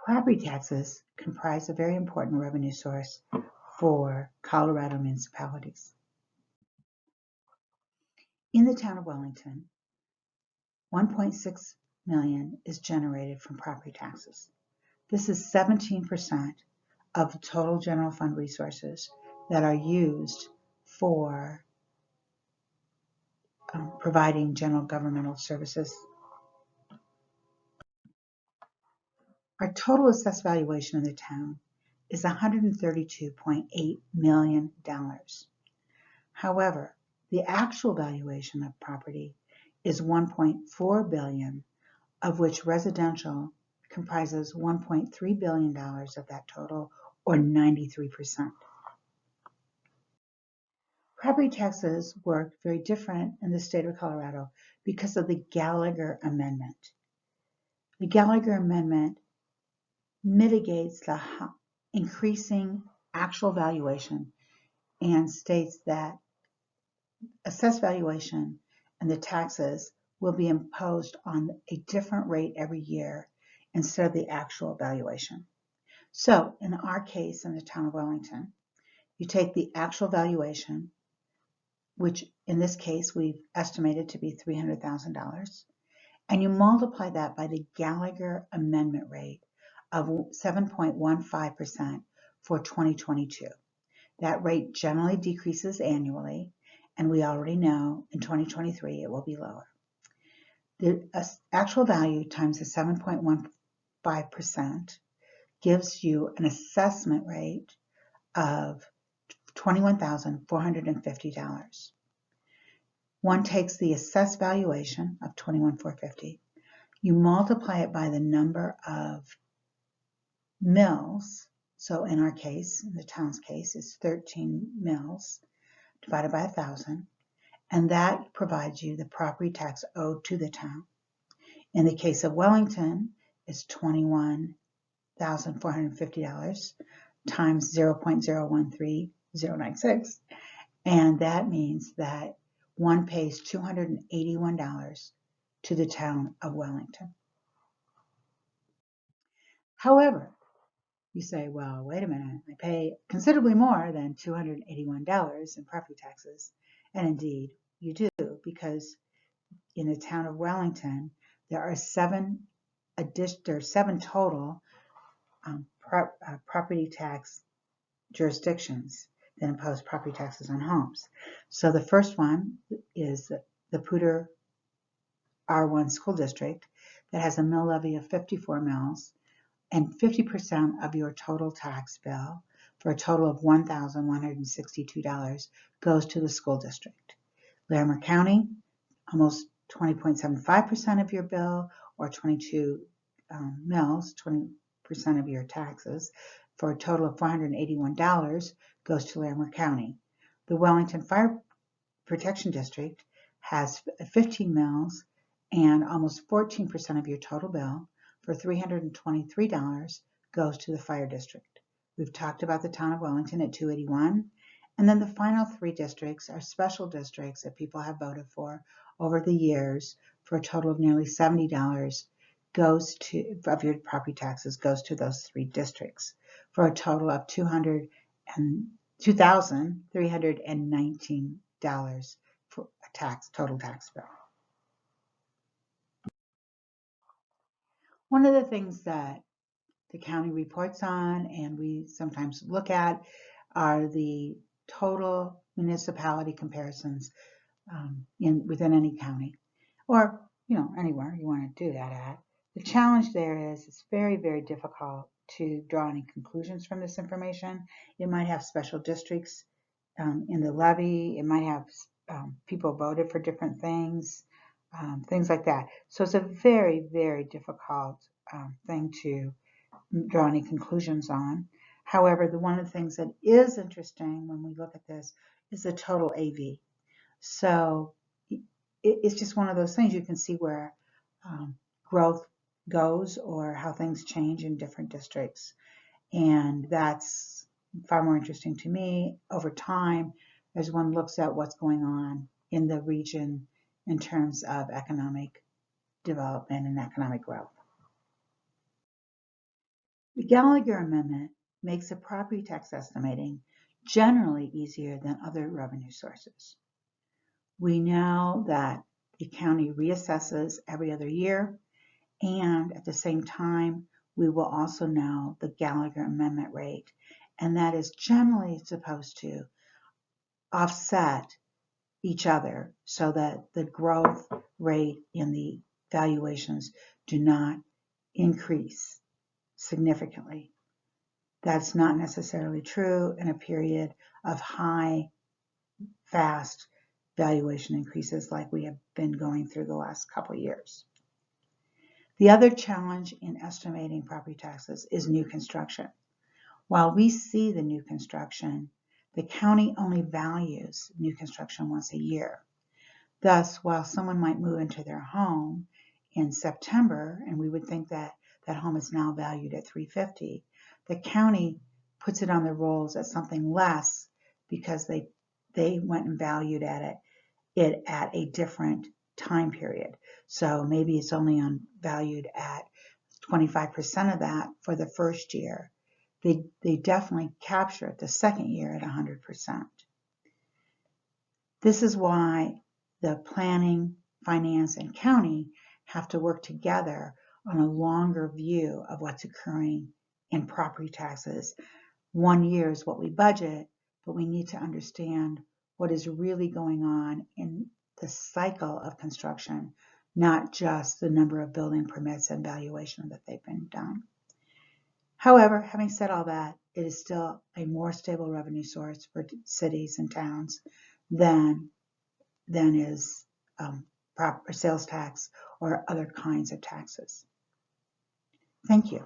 Property taxes comprise a very important revenue source for Colorado municipalities. In the town of Wellington, $1.6 million is generated from property taxes. This is 17% of the total general fund resources that are used for providing general governmental services. Our total assessed valuation in the town is $132.8 million. However, the actual valuation of property is $1.4 billion, of which residential comprises $1.3 billion of that total, or 93%. Property taxes work very different in the state of Colorado because of the Gallagher Amendment. The Gallagher Amendment mitigates the increasing actual valuation and states that assessed valuation and the taxes will be imposed on a different rate every year instead of the actual valuation. So in our case, in the town of Wellington, you take the actual valuation, which in this case we've estimated to be $300,000, and you multiply that by the Gallagher Amendment rate of 7.15% for 2022. That rate generally decreases annually, and we already know in 2023 it will be lower. The actual value times the 7.15% gives you an assessment rate of $21,450. One takes the assessed valuation of $21,450, you multiply it by the number of mills. So in our case, in the town's case, it's 13 mills divided by 1,000, and that provides you the property tax owed to the town. In the case of Wellington, it's $21,450 times 0.013096, and that means that one pays $281 to the town of Wellington. However, you say, well, wait a minute, I pay considerably more than $281 in property taxes. And indeed, you do, because in the town of Wellington, there are seven total property tax jurisdictions that impose property taxes on homes. So the first one is the Poudre R1 school district that has a mill levy of 54 mills, and 50% of your total tax bill, for a total of $1,162, goes to the school district. Larimer County, almost 20.75% of your bill, or 22 mills, 20% of your taxes, for a total of $481, goes to Larimer County. The Wellington Fire Protection District has 15 mills and almost 14% of your total bill, for $323, goes to the fire district. We've talked about the town of Wellington at $281, and then the final three districts are special districts that people have voted for over the years, for a total of nearly $70 goes to, of your property taxes, goes to those three districts, for a total of $2,319 for a total tax bill. One of the things that the county reports on and we sometimes look at are the total municipality comparisons within any county, or anywhere you want to do that at. The challenge there is it's very, very difficult to draw any conclusions from this information. It might have special districts in the levy. It might have people voted for different things. Things like that. So it's a very, very difficult thing to draw any conclusions on. However, one of the things that is interesting when we look at this is the total AV. So it's just one of those things you can see where growth goes or how things change in different districts. And that's far more interesting to me over time as one looks at what's going on in the region in terms of economic development and economic growth. The Gallagher Amendment makes the property tax estimating generally easier than other revenue sources. We know that the county reassesses every other year, and at the same time, we will also know the Gallagher Amendment rate, and that is generally supposed to offset each other so that the growth rate in the valuations do not increase significantly. That's not necessarily true in a period of high, fast valuation increases like we have been going through the last couple of years. The other challenge in estimating property taxes is new construction. While we see the new construction, the county only values new construction once a year. Thus, while someone might move into their home in September, and we would think that that home is now valued at $350, the county puts it on the rolls at something less because they went and valued it at a different time period. So maybe it's only valued at 25% of that for the first year. They definitely capture it the second year at 100%. This is why the planning, finance, and county have to work together on a longer view of what's occurring in property taxes. 1 year is what we budget, but we need to understand what is really going on in the cycle of construction, not just the number of building permits and valuation that they've been done. However, having said all that, it is still a more stable revenue source for cities and towns than is proper sales tax or other kinds of taxes. Thank you.